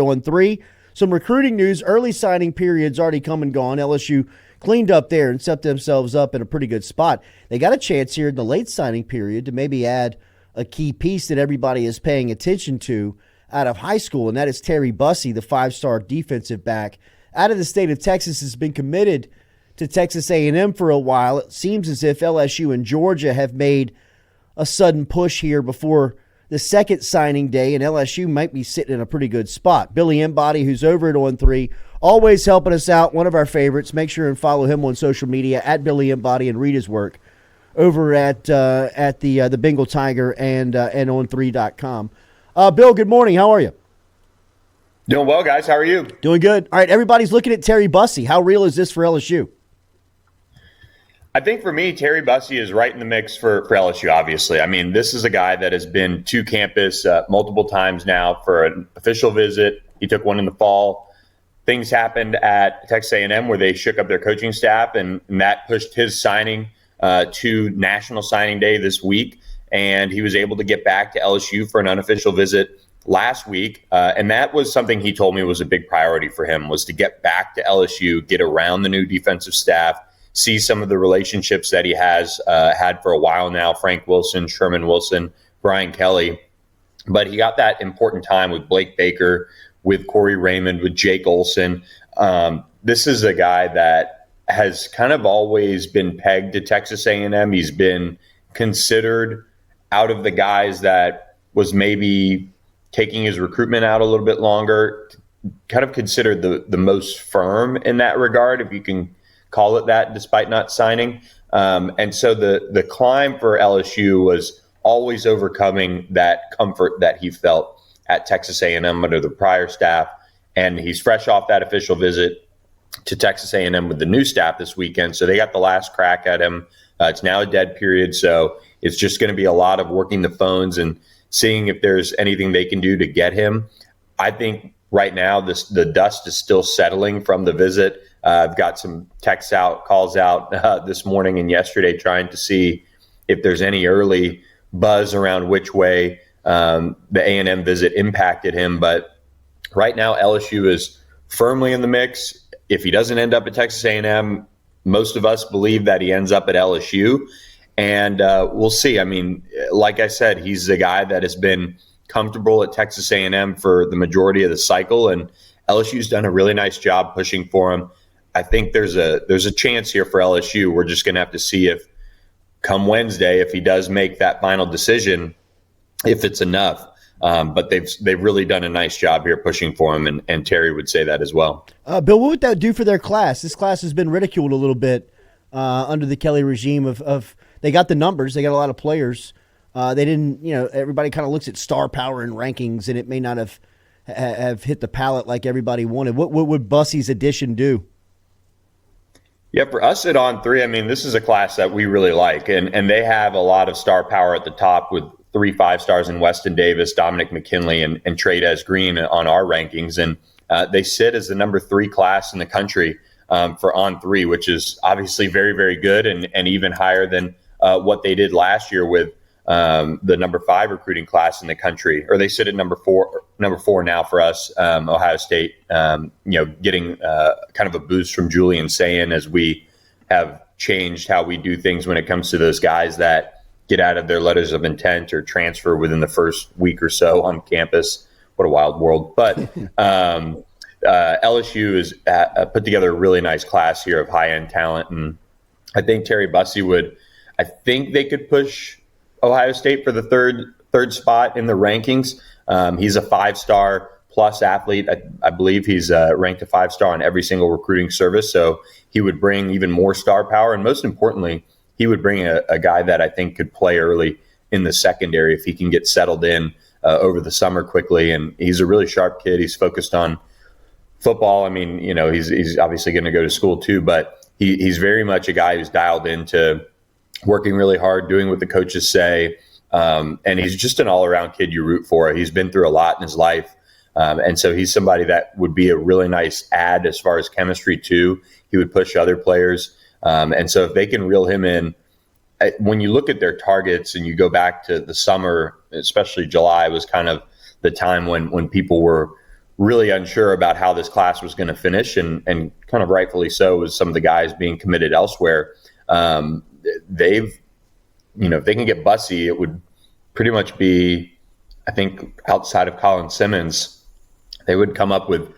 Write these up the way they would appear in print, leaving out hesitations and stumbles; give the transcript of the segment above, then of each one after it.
on 3. Some recruiting news, early signing periods already come and gone. LSU cleaned up there and set themselves up in a pretty good spot. They got a chance here in the late signing period to maybe add a key piece that everybody is paying attention to out of high school, and that is Terry Bussey, the 5-star defensive back out of the state of Texas, has been committed to Texas A&M for a while. It seems as if LSU and Georgia have made a sudden push here before the second signing day, and LSU might be sitting in a pretty good spot. Billy Embody, who's over at On 3, always helping us out, one of our favorites. Make sure and follow him on social media at Billy Embody and read his work over at the Bengal Tiger and on3.com. Bill, good morning. How are you? Doing well, guys. How are you? Doing good. All right, everybody's looking at Terry Bussey. How real is this for LSU? I think for me, Terry Bussey is right in the mix for LSU, obviously. I mean, this is a guy that has been to campus multiple times now for an official visit. He took one in the fall. Things happened at Texas A&M where they shook up their coaching staff, and that pushed his signing to National Signing Day this week. And he was able to get back to LSU for an unofficial visit last week. And that was something he told me was a big priority for him, was to get back to LSU, get around the new defensive staff, see some of the relationships that he has had for a while now, Frank Wilson, Sherman Wilson, Brian Kelly. But he got that important time with Blake Baker, with Corey Raymond, with Jake Olson. This is a guy that has kind of always been pegged to Texas A&M. He's been considered out of the guys that was maybe taking his recruitment out a little bit longer, kind of considered the most firm in that regard, if you can call it that, despite not signing. And so the climb for LSU was always overcoming that comfort that he felt at Texas A&M under the prior staff. And he's fresh off that official visit to Texas A&M with the new staff this weekend. So they got the last crack at him. It's now a dead period. So it's just going to be a lot of working the phones and seeing if there's anything they can do to get him. I think right now the dust is still settling from the visit. I've got some texts out, calls out this morning and yesterday trying to see if there's any early buzz around which way the A&M visit impacted him. But right now, LSU is firmly in the mix. If he doesn't end up at Texas A&M, most of us believe that he ends up at LSU. And we'll see. I mean, like I said, he's a guy that has been comfortable at Texas A&M for the majority of the cycle, and LSU's done a really nice job pushing for him. I think there's a chance here for LSU. We're just going to have to see if come Wednesday, if he does make that final decision, if it's enough. But they've really done a nice job here pushing for him, and Terry would say that as well. Bill, what would that do for their class? This class has been ridiculed a little bit under the Kelly regime of they got the numbers, they got a lot of players. They didn't, everybody kind of looks at star power and rankings, and it may not have hit the palette like everybody wanted. What would Bussey's addition do? Yeah, for us at On 3, I mean, this is a class that we really like, and they have a lot of star power at the top with 3 5-stars in Weston Davis, Dominic McKinley, and Trey'Dez Green on our rankings. And they sit as the number 3 class in the country for On 3, which is obviously very, very good and even higher than what they did last year with the number 5 recruiting class in the country. Or they sit at number four now for us, Ohio State, getting kind of a boost from Julian Sayin as we have changed how we do things when it comes to those guys that get out of their letters of intent or transfer within the first week or so on campus. What a wild world. But LSU has put together a really nice class here of high-end talent. And I think Terry Bussey I think they could push Ohio State for the third spot in the rankings. He's a 5-star plus athlete. I believe he's ranked a 5-star on every single recruiting service. So he would bring even more star power. And most importantly, he would bring a guy that I think could play early in the secondary if he can get settled in over the summer quickly. And he's a really sharp kid. He's focused on football. I mean, he's obviously going to go to school too, but he's very much a guy who's dialed into working really hard, doing what the coaches say. And he's just an all-around kid you root for. He's been through a lot in his life. And so he's somebody that would be a really nice add as far as chemistry too. He would push other players. And so if they can reel him in, when you look at their targets and you go back to the summer, especially July was kind of the time when people were really unsure about how this class was going to finish, and kind of rightfully so, with some of the guys being committed elsewhere. They've, if they can get Bussey, it would pretty much be, I think, outside of Colin Simmons, they would come up with,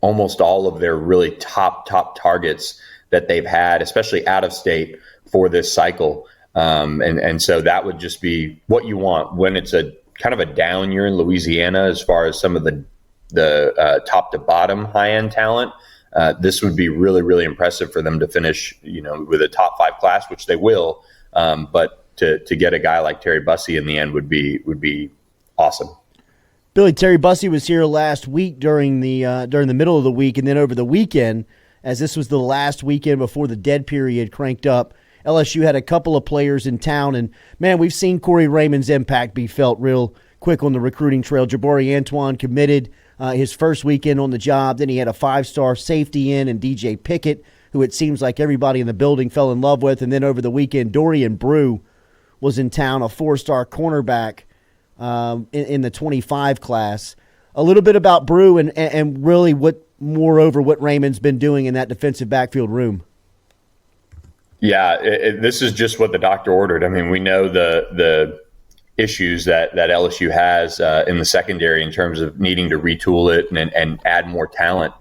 almost all of their really top targets that they've had, especially out of state, for this cycle. And so that would just be what you want when it's a kind of a down year in Louisiana as far as some of the top to bottom high end talent. This would be really, really impressive for them to finish, with a top 5 class, which they will. But to get a guy like Terry Bussey in the end would be awesome. Billy, Terry Bussey was here last week during the middle of the week, and then over the weekend, as this was the last weekend before the dead period cranked up, LSU had a couple of players in town, and man, we've seen Corey Raymond's impact be felt real quick on the recruiting trail. Jabari Antoine committed his first weekend on the job. Then he had a 5-star safety in DJ Pickett, who it seems like everybody in the building fell in love with. And then over the weekend, Dorian Brew was in town, a 4-star cornerback in the 25 class. A little bit about Brew and really what Raymond's been doing in that defensive backfield room. Yeah, this is just what the doctor ordered. I mean, we know the issues that LSU has in the secondary in terms of needing to retool it and add more talent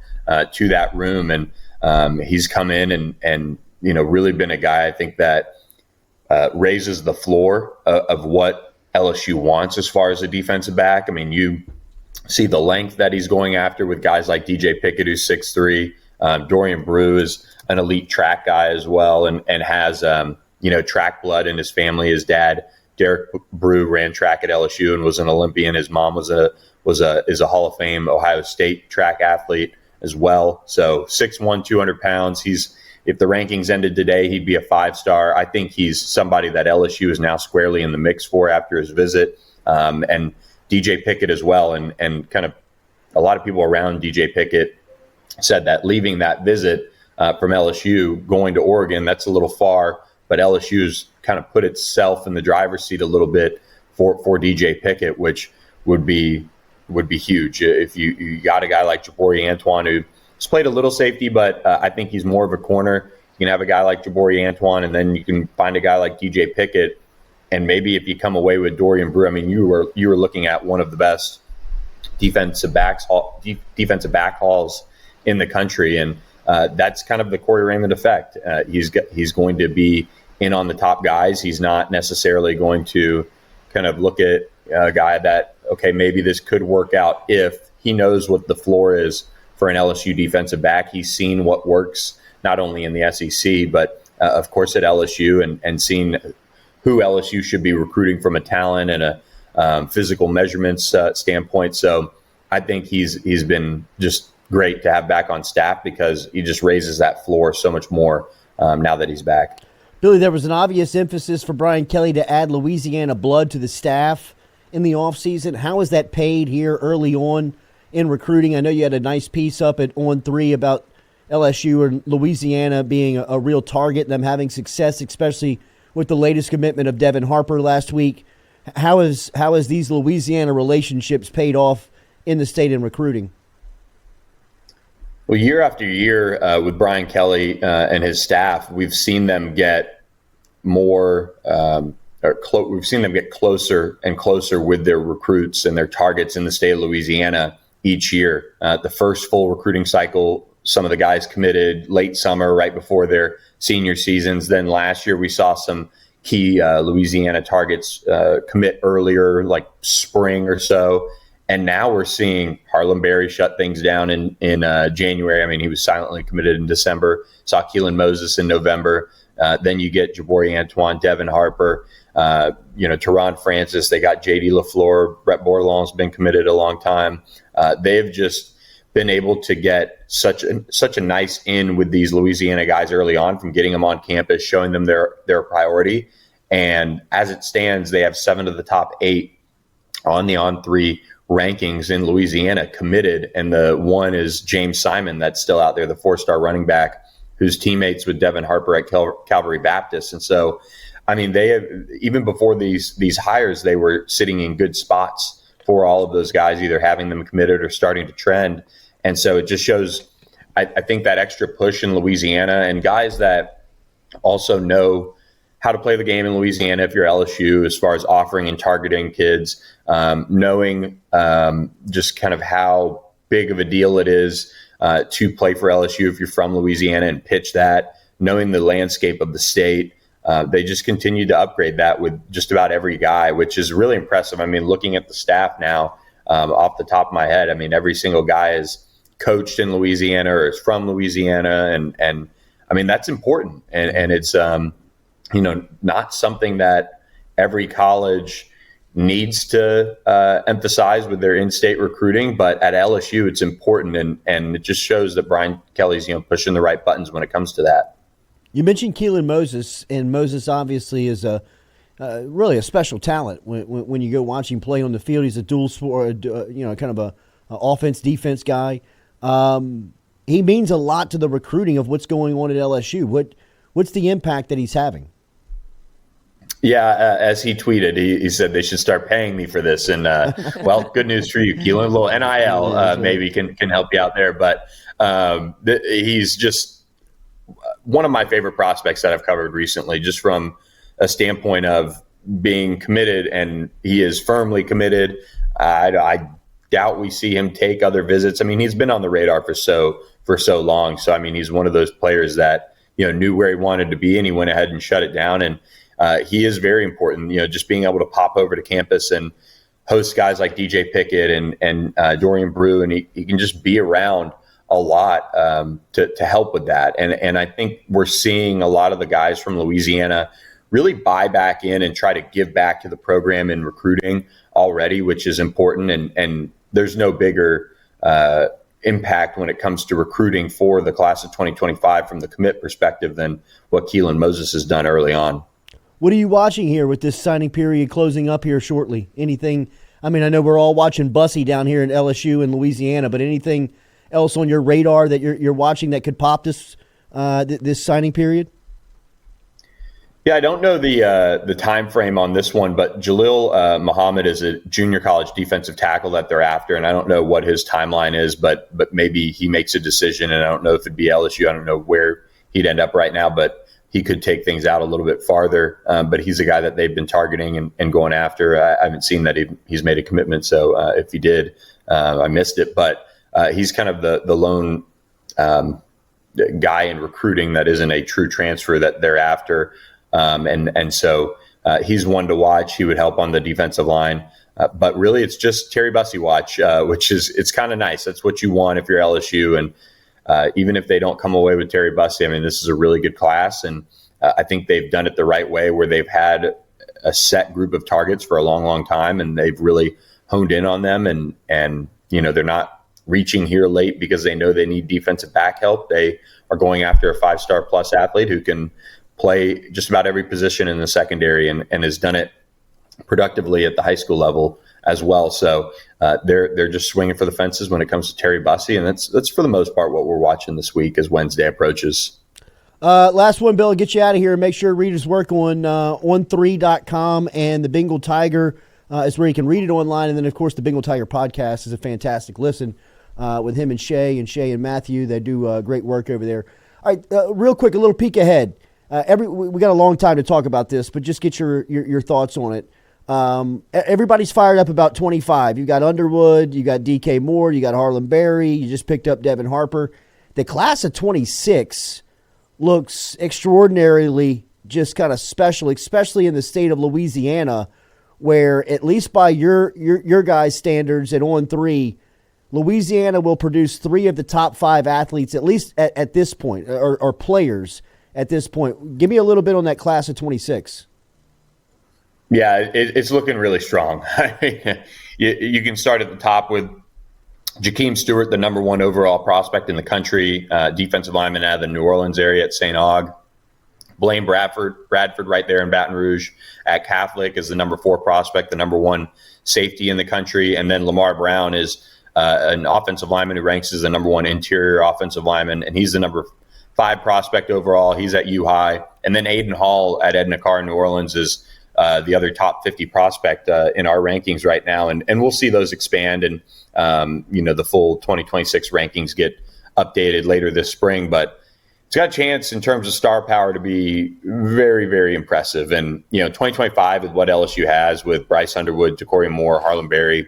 to that room. And he's come in and really been a guy, I think, that raises the floor of what LSU wants as far as a defensive back. I mean, you see the length that he's going after with guys like DJ Pickett, who's 6'3". Dorian Brew is an elite track guy as well, and has track blood in his family. His dad, Derek Brew, ran track at LSU and was an Olympian. His mom is a Hall of Fame Ohio State track athlete as well. So 6'1", 200 pounds. If the rankings ended today, he'd be a 5-star. I think he's somebody that LSU is now squarely in the mix for after his visit. And DJ Pickett as well. And kind of a lot of people around DJ Pickett said that leaving that visit from LSU, going to Oregon, that's a little far, but LSU's kind of put itself in the driver's seat a little bit for DJ Pickett, which would be huge. If you got a guy like Jabari Antoine, who's played a little safety, but I think he's more of a corner. You can have a guy like Jabari Antoine, and then you can find a guy like DJ Pickett, and maybe if you come away with Dorian Brew, I mean, you were looking at one of the best defensive back hauls in the country, and that's kind of the Corey Raymond effect. He's going to be in on the top guys. He's not necessarily going to kind of look at a guy that, okay, maybe this could work out. If he knows what the floor is for an LSU defensive back, he's seen what works not only in the SEC, but of course at LSU, and seen who LSU should be recruiting from a talent and a physical measurements standpoint. So I think he's been just great to have back on staff, because he just raises that floor so much more now that he's back. Billy, there was an obvious emphasis for Brian Kelly to add Louisiana blood to the staff in the offseason. How is that paid here early on in recruiting? I know you had a nice piece up at On3 about LSU and Louisiana being a real target and them having success, especially with the latest commitment of Devin Harper last week. How is these Louisiana relationships paid off in the state in recruiting? Well, year after year with Brian Kelly and his staff, we've seen them get more, we've seen them get closer and closer with their recruits and their targets in the state of Louisiana each year. The first full recruiting cycle, some of the guys committed late summer, right before their senior seasons. Then last year we saw some key Louisiana targets commit earlier, like spring or so. And now we're seeing Harlem Berry shut things down in January. I mean, he was silently committed in December. Saw KeShawn Moses in November. Then you get Jabari Antoine, Devin Harper, Teron Francis. They got J.D. LaFleur. Brett Bordelon's been committed a long time. They've just been able to get such a nice in with these Louisiana guys early on, from getting them on campus, showing them their priority. And as it stands, they have 7 of the top 8 on the On3 rankings in Louisiana committed, and the one is James Simon that's still out there, the 4-star running back who's teammates with Devin Harper at Calvary Baptist. And so, I mean, they have, even before these hires, they were sitting in good spots for all of those guys, either having them committed or starting to trend. And so it just shows, I think, that extra push in Louisiana, and guys that also know how to play the game in Louisiana if you're LSU, as far as offering and targeting kids, knowing just kind of how big of a deal it is to play for LSU if you're from Louisiana and pitch that, knowing the landscape of the state. They just continue to upgrade that with just about every guy, which is really impressive. I mean, looking at the staff now, off the top of my head, I mean, every single guy is coached in Louisiana or is from Louisiana. And I mean, that's important. And it's, not something that every college needs to emphasize with their in-state recruiting, but at LSU, it's important. And it just shows that Brian Kelly's, pushing the right buttons when it comes to that. You mentioned KeShawn Moses, and Moses obviously is really a special talent when you go watch him play on the field. He's a dual sport, kind of a offense-defense guy. He means a lot to the recruiting of what's going on at LSU. What's the impact that he's having? Yeah, as he tweeted, he said they should start paying me for this. And, well, good news for you, Keelan. A little NIL maybe can help you out there. But he's just one of my favorite prospects that I've covered recently, just from a standpoint of being committed, and he is firmly committed. I doubt we see him take other visits. I mean, he's been on the radar for so long. So, I mean, he's one of those players that, knew where he wanted to be, and he went ahead and shut it down. And he is very important, just being able to pop over to campus and host guys like DJ Pickett and Dorian Brew, and he can just be around a lot to help with that. And I think we're seeing a lot of the guys from Louisiana really buy back in and try to give back to the program in recruiting already, which is important. And there's no bigger impact when it comes to recruiting for the class of 2025 from the commit perspective than what KeShawn Moses has done early on. What are you watching here with this signing period closing up here shortly? Anything? I mean, I know we're all watching Bussey down here in LSU in Louisiana, but anything else on your radar that you're watching that could pop this signing period? Yeah, I don't know the time frame on this one, but Jalil Muhammad is a junior college defensive tackle that they're after, and I don't know what his timeline is, but maybe he makes a decision, and I don't know if it'd be LSU. I don't know where he'd end up right now, but he could take things out a little bit farther. But he's a guy that they've been targeting and going after. I haven't seen that he's made a commitment, so if he did, I missed it. But he's kind of the lone guy in recruiting that isn't a true transfer that they're after. And so he's one to watch. He would help on the defensive line. But really, it's just Terry Bussey watch, which it's kind of nice. That's what you want if you're LSU. And even if they don't come away with Terry Bussey, I mean, this is a really good class. And I think they've done it the right way, where they've had a set group of targets for a long, long time, and they've really honed in on them. And they're not reaching here late because they know they need defensive back help. They are going after a 5-star plus athlete who can play just about every position in the secondary and has done it productively at the high school level as well. So they're just swinging for the fences when it comes to Terry Bussey, and that's for the most part what we're watching this week as Wednesday approaches. Last one, Bill, get you out of here. Make sure to read his work on on3.com, and the Bengal Tiger is where you can read it online. And then, of course, the Bengal Tiger podcast is a fantastic listen with him and Shay and Matthew. They do great work over there. All right, real quick, a little peek ahead. We got a long time to talk about this, but just get your thoughts on it. Everybody's fired up about 25. You got Underwood, you got DK Moore, you got Harlan Berry, you just picked up Devin Harper. The class of 26 looks extraordinarily just kind of special, especially in the state of Louisiana, where at least by your guys' standards at On3, Louisiana will produce 3 of the top 5 athletes, at least at this point, or players at this point. Give me a little bit on that class of 26. Yeah, it's looking really strong. You can start at the top with Jakeem Stewart, the number 1 overall prospect in the country, defensive lineman out of the New Orleans area at St. Aug. Blaine Bradford right there in Baton Rouge at Catholic is the number 4 prospect, the number 1 safety in the country. And then Lamar Brown is an offensive lineman who ranks as the number 1 interior offensive lineman, and he's the number 5 prospect overall. He's at U High. And then Aiden Hall at Edna Carr in New Orleans is the other top 50 prospect in our rankings right now. And we'll see those expand, and, the full 2026 rankings get updated later this spring. But it's got a chance in terms of star power to be very, very impressive. And, 2025 is what LSU has with Bryce Underwood, Decoria Moore, Harlan Berry,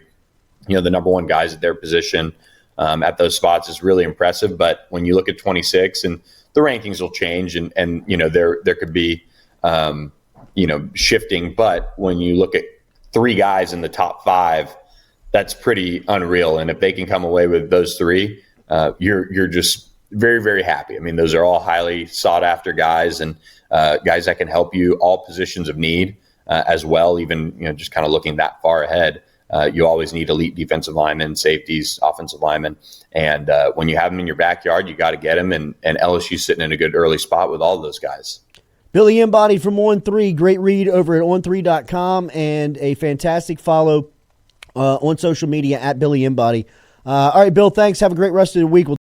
the number one guys at their position at those spots is really impressive. But when you look at 26, and the rankings will change, and there could be, shifting. But when you look at 3 guys in the top 5, that's pretty unreal. And if they can come away with those 3, you're just very, very happy. I mean, those are all highly sought after guys, and guys that can help you all positions of need as well. Even, just kind of looking that far ahead, you always need elite defensive linemen, safeties, offensive linemen. And when you have them in your backyard, you got to get them. And LSU's sitting in a good early spot with all of those guys. Billy Embody from On3, great read over at on3.com, and a fantastic follow on social media at Billy Embody. All right, Bill, thanks. Have a great rest of the week. We'll